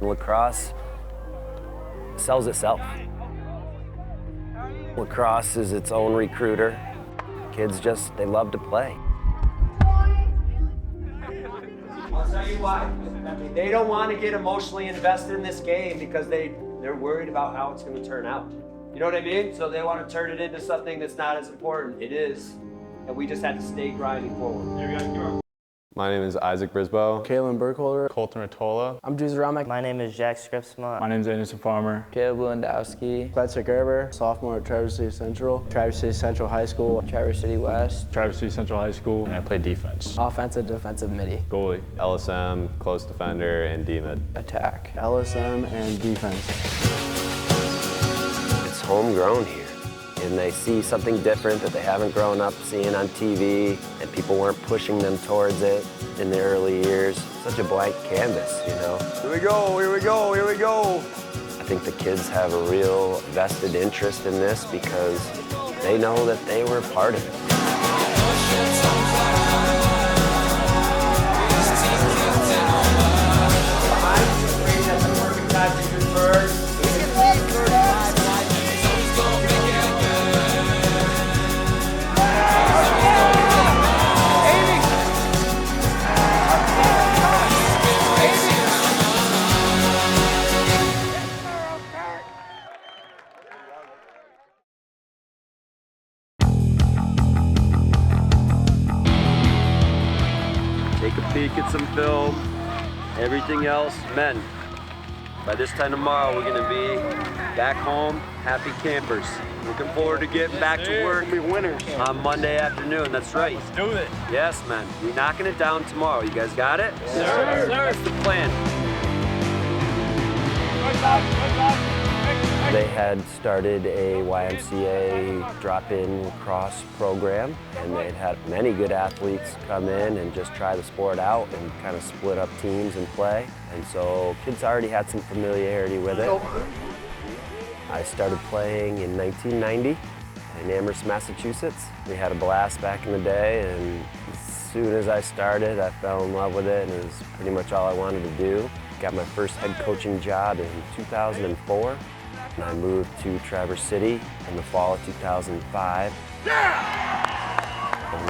Lacrosse sells itself. Lacrosse is its own recruiter. Kids they love to play. I'll tell you why. They don't want to get emotionally invested in this game because they're worried about how it's going to turn out. You know what I mean? So they want to turn it into something that's not as important. It is. And we just had to stay grinding forward. My name is Isaac Brisbow. Kalen Burkholder. Colton Ratola. I'm Drew Zaramek. My name is Jack Scripsma. My name is Anderson Farmer. Caleb Lewandowski. Spencer Gerber, sophomore at Traverse City Central. Traverse City Central High School. Traverse City West. Traverse City Central High School. And I play defense. Offensive, defensive midi. Goalie. LSM, close defender, and D-mid. Attack. LSM and defense. It's homegrown here. And they see something different that they haven't grown up seeing on TV, and people weren't pushing them towards it in the early years. Such a blank canvas, you know? Here we go, here we go, here we go. I think the kids have a real vested interest in this because they know that they were part of it. That's the perfect time to convert. Take a peek at some film. Everything else, men. By this time tomorrow, we're gonna be back home, happy campers. Looking forward to getting back to work. We'll be winners. On Monday afternoon, that's right. Let's do it. Yes, man. We're knocking it down tomorrow. You guys got it? Yes, sir. That's the plan. They had started a YMCA drop-in lacrosse program, and they'd had many good athletes come in and just try the sport out and kind of split up teams and play. And so kids already had some familiarity with it. I started playing in 1990 in Amherst, Massachusetts. We had a blast back in the day, and as soon as I started, I fell in love with it, and it was pretty much all I wanted to do. Got my first head coaching job in 2004, and I moved to Traverse City in the fall of 2005. When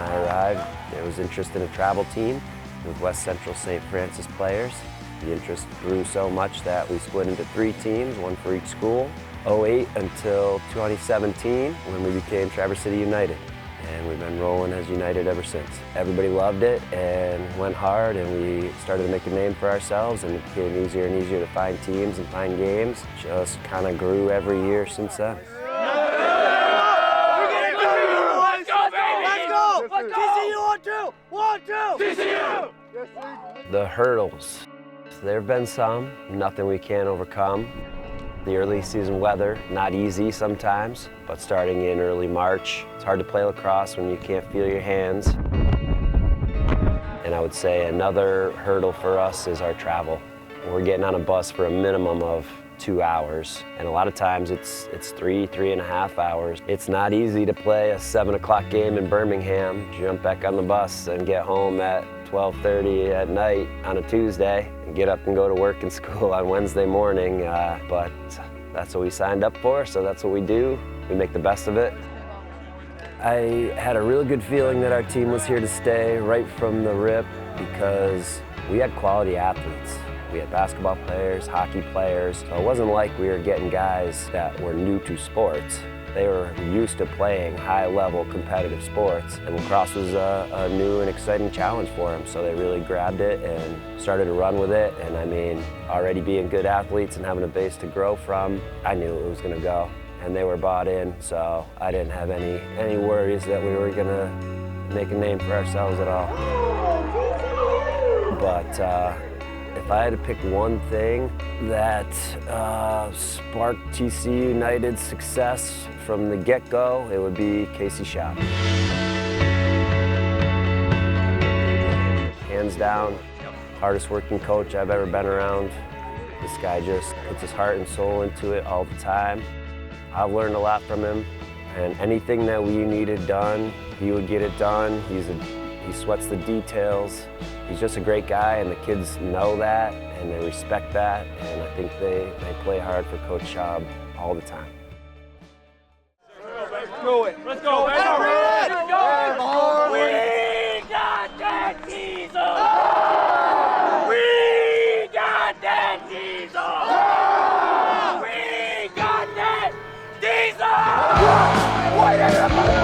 I arrived, there was interest in a travel team with West Central St. Francis players. The interest grew so much that we split into 3 teams, one for each school. 2008 until 2017 when we became Traverse City United. And we've been rolling as United ever since. Everybody loved it and went hard, and we started to make a name for ourselves, and it became easier and easier to find teams and find games. Just kind of grew every year since then. The hurdles. There have been some, nothing we can't overcome. The early season weather, not easy sometimes, but starting in early March, it's hard to play lacrosse when you can't feel your hands. And I would say another hurdle for us is our travel. We're getting on a bus for a minimum of 2 hours, and a lot of times it's 3.5 hours. It's not easy to play a 7 o'clock game in Birmingham, jump back on the bus and get home at 12:30 at night on a Tuesday and get up and go to work and school on Wednesday morning. But that's what we signed up for, so that's what we do. We make the best of it. I had a real good feeling that our team was here to stay right from the rip because we had quality athletes. We had basketball players, hockey players, so it wasn't like we were getting guys that were new to sports. They were used to playing high-level competitive sports, and lacrosse was a new and exciting challenge for them, so they really grabbed it and started to run with it. And I mean, already being good athletes and having a base to grow from, I knew it was going to go, and they were bought in, so I didn't have any worries that we were going to make a name for ourselves at all. But if I had to pick one thing that sparked TC United's success from the get-go, it would be Casey Schaub. Hands down, hardest working coach I've ever been around. This guy just puts his heart and soul into it all the time. I've learned a lot from him, and anything that we needed done, he would get it done. He sweats the details. He's just a great guy, and the kids know that, and they respect that, and I think they play hard for Coach Schaub all the time. Do it. Let's go, baby. Let's go. We got that diesel. We got that diesel. We got that diesel. Wait a minute.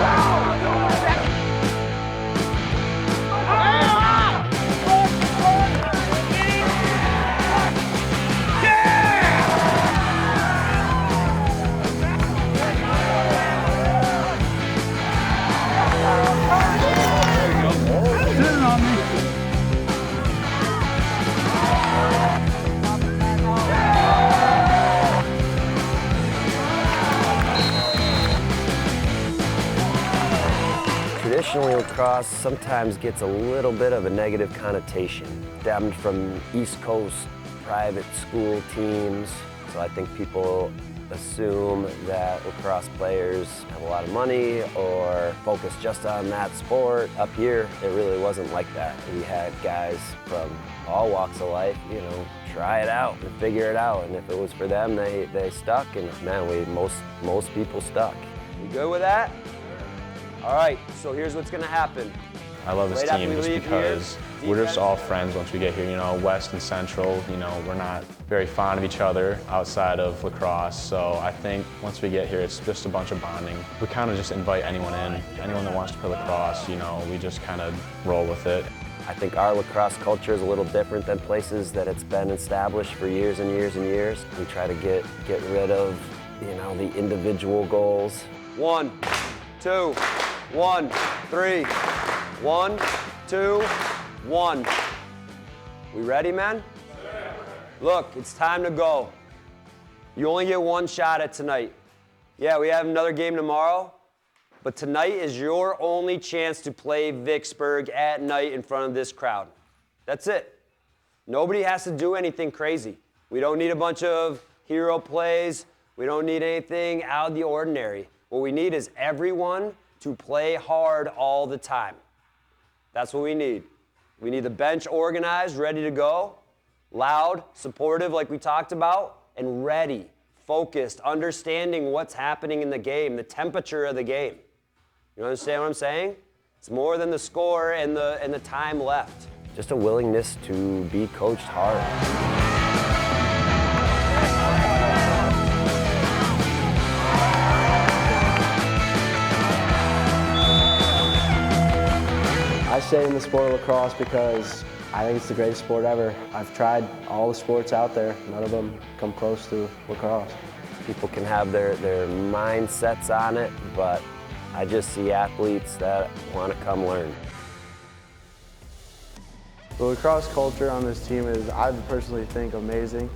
Traditionally, lacrosse sometimes gets a little bit of a negative connotation, stemmed from East Coast private school teams. So I think people assume that lacrosse players have a lot of money or focus just on that sport. Up here, it really wasn't like that. We had guys from all walks of life, try it out and figure it out. And if it was for them, they stuck. And man, most people stuck. You good with that? All right, so here's what's gonna happen. I love this Right after team we just leave because here, we're just all defense. friends once we get here. West and Central, we're not very fond of each other outside of lacrosse. So I think once we get here, it's just a bunch of bonding. We kind of just invite anyone in, anyone that wants to play lacrosse, we just kind of roll with it. I think our lacrosse culture is a little different than places that it's been established for years and years and years. We try to get rid of, the individual goals. 1, 2, 1, 3. 1, 2, 1. We ready, man? Look, it's time to go. You only get one shot at tonight. Yeah, we have another game tomorrow, but tonight is your only chance to play Vicksburg at night in front of this crowd. That's it. Nobody has to do anything crazy. We don't need a bunch of hero plays. We don't need anything out of the ordinary. What we need is everyone to play hard all the time. That's what we need. We need the bench organized, ready to go, loud, supportive like we talked about, and ready, focused, understanding what's happening in the game, the temperature of the game. You understand what I'm saying? It's more than the score and the time left. Just a willingness to be coached hard. I stay in the sport of lacrosse because I think it's the greatest sport ever. I've tried all the sports out there. None of them come close to lacrosse. People can have their mindsets on it, but I just see athletes that want to come learn. The lacrosse culture on this team is, I personally think, amazing.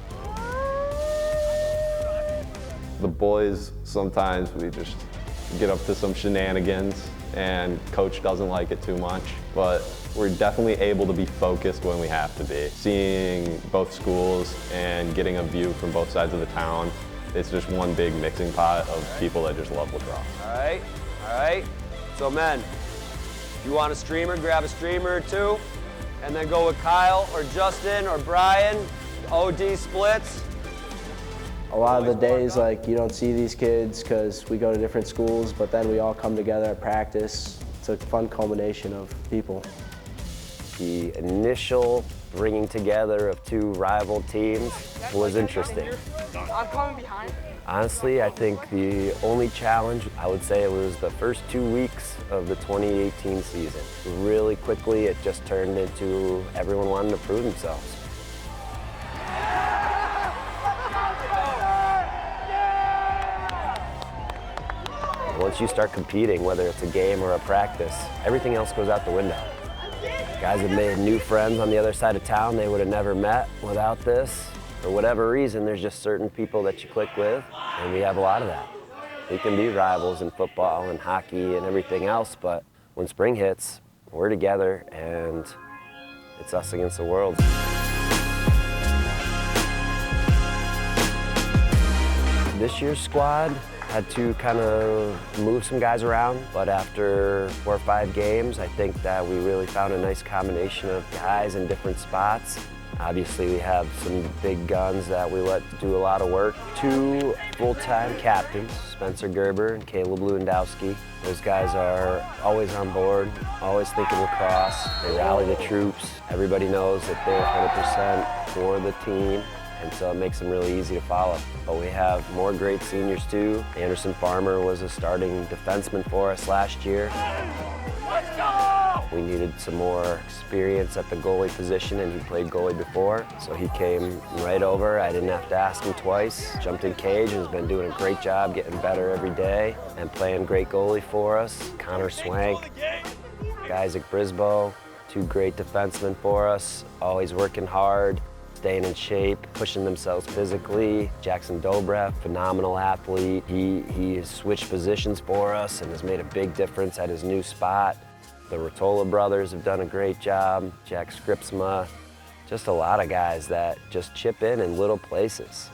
The boys, sometimes we just get up to some shenanigans and coach doesn't like it too much, but we're definitely able to be focused when we have to be. Seeing both schools and getting a view from both sides of the town, it's just one big mixing pot of people that just love lacrosse. All right. So men, if you want a streamer, grab a streamer or two, and then go with Kyle or Justin or Brian, OD splits. A lot of the days, you don't see these kids because we go to different schools, but then we all come together at practice. It's a fun culmination of people. The initial bringing together of two rival teams was interesting. I'm coming behind. Honestly, I think the only challenge, I would say, it was the first 2 weeks of the 2018 season. Really quickly, it just turned into everyone wanting to prove themselves. Once you start competing, whether it's a game or a practice, everything else goes out the window. Guys have made new friends on the other side of town they would have never met without this. For whatever reason, there's just certain people that you click with, and we have a lot of that. We can be rivals in football and hockey and everything else, but when spring hits, we're together, and it's us against the world. This year's squad, Had to kind of move some guys around, but after 4 or 5 games, I think that we really found a nice combination of guys in different spots. Obviously, we have some big guns that we let do a lot of work. 2 full-time captains, Spencer Gerber and Caleb Lewandowski. Those guys are always on board, always thinking lacrosse. They rally the troops. Everybody knows that they're 100% for the team, and so it makes them really easy to follow. But we have more great seniors too. Anderson Farmer was a starting defenseman for us last year. Let's go! We needed some more experience at the goalie position, and he played goalie before, so he came right over. I didn't have to ask him twice. Jumped in cage and has been doing a great job, getting better every day, and playing great goalie for us. Connor Swank, Isaac Brisboe, 2 great defensemen for us, always working hard, staying in shape, pushing themselves physically. Jackson Dobrev, phenomenal athlete. He has switched positions for us and has made a big difference at his new spot. The Rotola brothers have done a great job. Jack Scripsma, just a lot of guys that just chip in little places.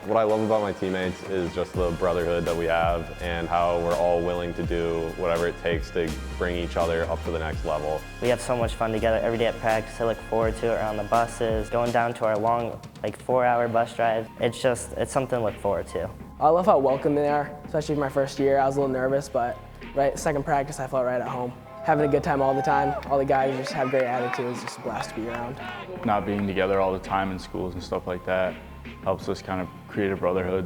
What I love about my teammates is just the brotherhood that we have and how we're all willing to do whatever it takes to bring each other up to the next level. We have so much fun together every day at practice. I look forward to it on the buses, going down to our long, 4-hour bus drive. It's something to look forward to. I love how welcome they are, especially for my first year. I was a little nervous, but second practice, I felt right at home. Having a good time all the time. All the guys just have great attitudes, just a blast to be around. Not being together all the time in schools and stuff like that helps us kind of create a brotherhood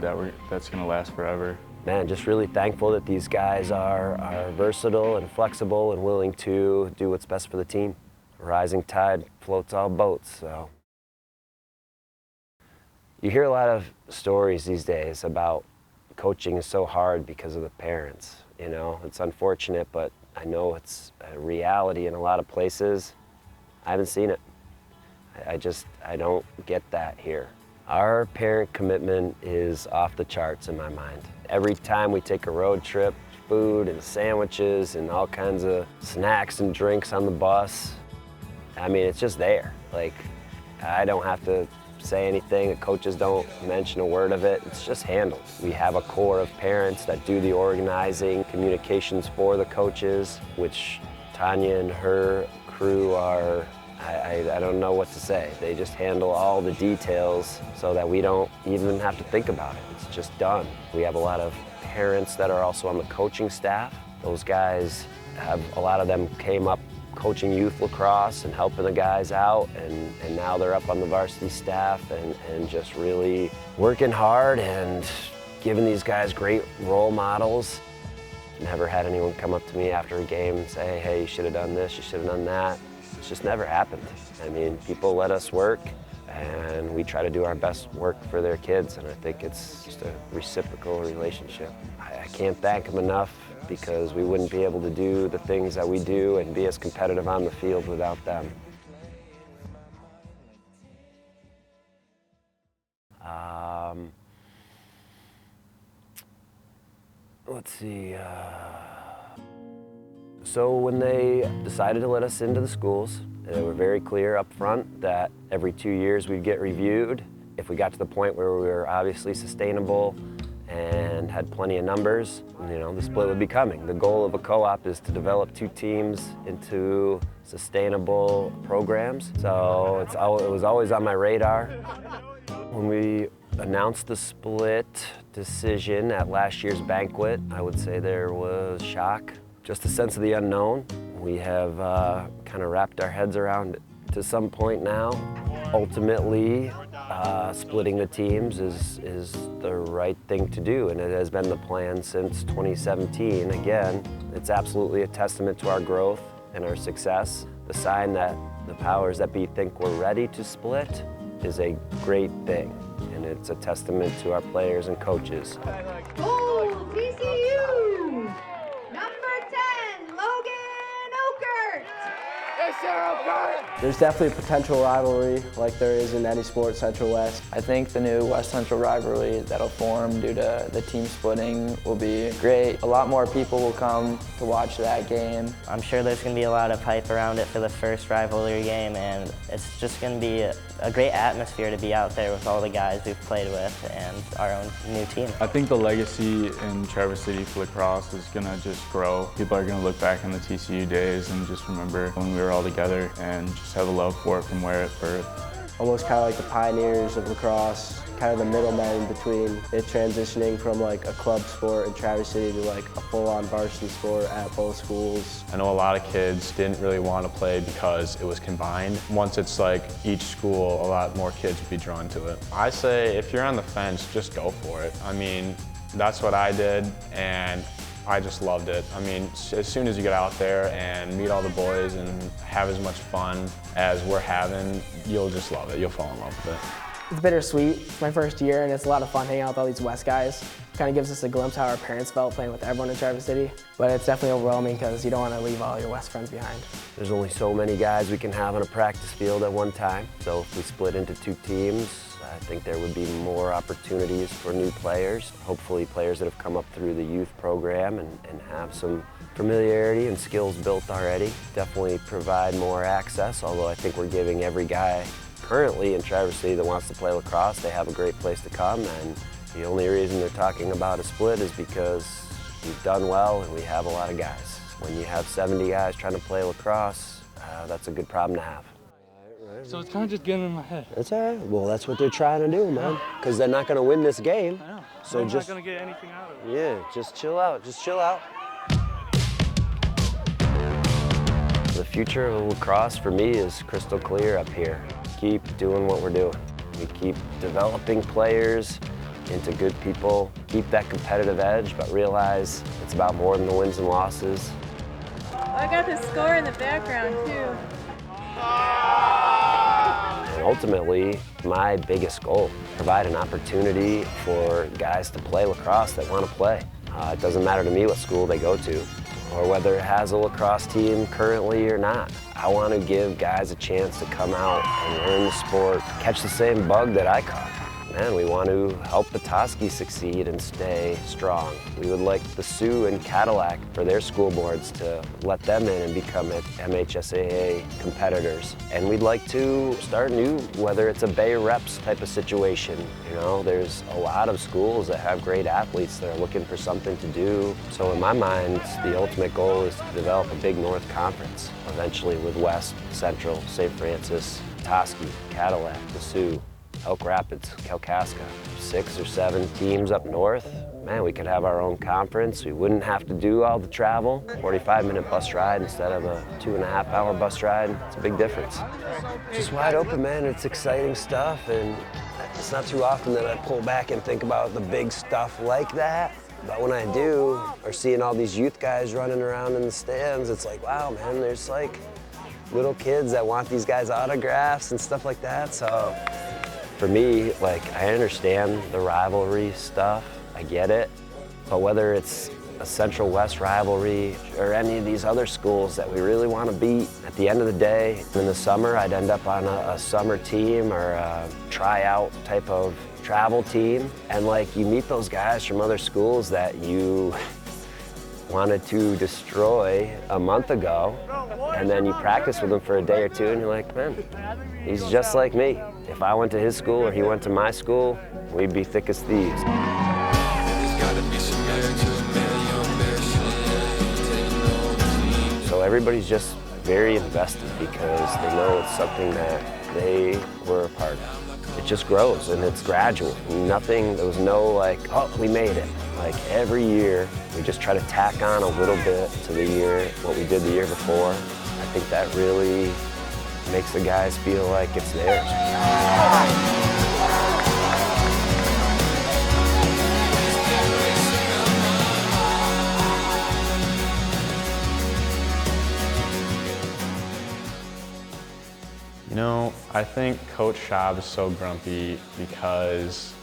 that's going to last forever. Man, just really thankful that these guys are versatile and flexible and willing to do what's best for the team. A rising tide floats all boats, so. You hear a lot of stories these days about coaching is so hard because of the parents. You know, it's unfortunate, but I know it's a reality in a lot of places. I haven't seen it. I don't get that here. Our parent commitment is off the charts in my mind. Every time we take a road trip, food and sandwiches and all kinds of snacks and drinks on the bus. I mean, it's just there. I don't have to say anything, the coaches don't mention a word of it, it's just handled. We have a core of parents that do the organizing, communications for the coaches, which Tanya and her crew are, I don't know what to say. They just handle all the details so that we don't even have to think about it. It's just done. We have a lot of parents that are also on the coaching staff. Those guys a lot of them came up coaching youth lacrosse and helping the guys out, and now they're up on the varsity staff and just really working hard and giving these guys great role models. Never had anyone come up to me after a game and say, hey, you should have done this, you should have done that. It's just never happened. I mean, people let us work and we try to do our best work for their kids, and I think it's just a reciprocal relationship. I can't thank them enough, because we wouldn't be able to do the things that we do and be as competitive on the field without them. Let's see. So when they decided to let us into the schools, they were very clear up front that every 2 years we'd get reviewed. If we got to the point where we were obviously sustainable and had plenty of numbers, the split would be coming. The goal of a co-op is to develop 2 teams into sustainable programs. So it was always on my radar. When we announced the split decision at last year's banquet, I would say there was shock, just a sense of the unknown. We have kind of wrapped our heads around it to some point now. Ultimately, splitting the teams is the right thing to do, and it has been the plan since 2017. Again, it's absolutely a testament to our growth and our success. The sign that the powers that be think we're ready to split is a great thing, and it's a testament to our players and coaches. Oh, TCU! Number 10, Logan Oakert! There's definitely a potential rivalry like there is in any sport, Central West. I think the new West Central rivalry that'll form due to the team splitting will be great. A lot more people will come to watch that game. I'm sure there's going to be a lot of hype around it for the first rivalry game, and it's just going to be a great atmosphere to be out there with all the guys we've played with and our own new team. I think the legacy in Traverse City for lacrosse is going to just grow. People are going to look back on the TCU days and just remember when we were all together and just have a love for it from where it birthed. Almost kind of like the pioneers of lacrosse, kind of the middlemen between it transitioning from like a club sport in Traverse City to like a full-on varsity sport at both schools. I know a lot of kids didn't really want to play because it was combined. Once it's like each school, a lot more kids would be drawn to it. I say if you're on the fence, just go for it. I mean, that's what I did, and I just loved it. I mean, as soon as you get out there and meet all the boys and have as much fun as we're having, you'll just love it. You'll fall in love with it. It's bittersweet. It's my first year, and it's a lot of fun hanging out with all these West guys. Kind of gives us a glimpse how our parents felt playing with everyone in Traverse City. But it's definitely overwhelming because you don't want to leave all your West friends behind. There's only so many guys we can have on a practice field at one time. So if we split into two teams, I think there would be more opportunities for new players. Hopefully players that have come up through the youth program and have some familiarity and skills built already. Definitely provide more access, although I think we're giving every guy currently in Traverse City that wants to play lacrosse, they have a great place to come, and the only reason they're talking about a split is because we've done well and we have a lot of guys. When you have 70 guys trying to play lacrosse, that's a good problem to have. So it's kind of just getting in my head. That's all right. Well, that's what they're trying to do, man. Because they're not going to win this game. I know. So I'm just not going to get anything out of it. Yeah, just chill out. Just chill out. The future of lacrosse for me is crystal clear up here. Keep doing what we're doing. We keep developing players into good people, keep that competitive edge, but realize it's about more than the wins and losses. I got the score in the background too. And ultimately, my biggest goal, provide an opportunity for guys to play lacrosse that want to play. It doesn't matter to me what school they go to or whether it has a lacrosse team currently or not. I want to give guys a chance to come out and learn the sport, catch the same bug that I caught. Man, we want to help Petoskey succeed and stay strong. We would like the Sioux and Cadillac for their school boards to let them in and become MHSAA competitors. And we'd like to start new, whether it's a Bay Reps type of situation. You know, there's a lot of schools that have great athletes that are looking for something to do. So in my mind, the ultimate goal is to develop a big North Conference, eventually with West, Central, St. Francis, Petoskey, Cadillac, the Sioux, Elk Rapids, Kalkaska, 6 or 7 teams up north. Man, we could have our own conference. We wouldn't have to do all the travel. 45-minute bus ride instead of a 2.5-hour bus ride. It's a big difference. Just wide open, man. It's exciting stuff, and it's not too often that I pull back and think about the big stuff like that. But when I do, or seeing all these youth guys running around in the stands, it's like, wow, man, there's like little kids that want these guys' autographs and stuff like that. So for me, like, I understand the rivalry stuff, I get it, but whether it's a Central West rivalry or any of these other schools that we really want to beat, at the end of the day, in the summer, I'd end up on a summer team or a tryout type of travel team, and like, you meet those guys from other schools that you wanted to destroy a month ago, and then you practice with them for a day or two, and you're like, man, he's just like me. If I went to his school or he went to my school, we'd be thick as thieves. So everybody's just very invested because they know it's something that they were a part of. It just grows and it's gradual. There was no like, oh, we made it. Like every year, we just try to tack on a little bit to the year, what we did the year before. I think that really makes the guys feel like it's theirs. You know, I think Coach Schaub is so grumpy because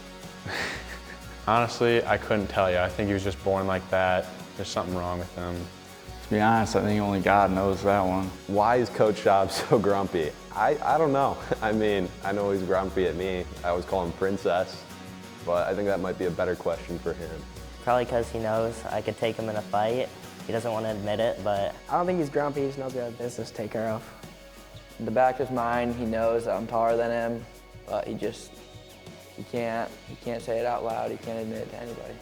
honestly, I couldn't tell you. I think he was just born like that. There's something wrong with him. To be honest, I think only God knows that one. Why is Coach Schaub so grumpy? I don't know. I mean, I know he's grumpy at me. I always call him Princess, but I think that might be a better question for him. Probably because he knows I could take him in a fight. He doesn't want to admit it, but I don't think he's grumpy. He just knows we have business to take care of. In the back of his mind, he knows that I'm taller than him, but he can't say it out loud. He can't admit it to anybody.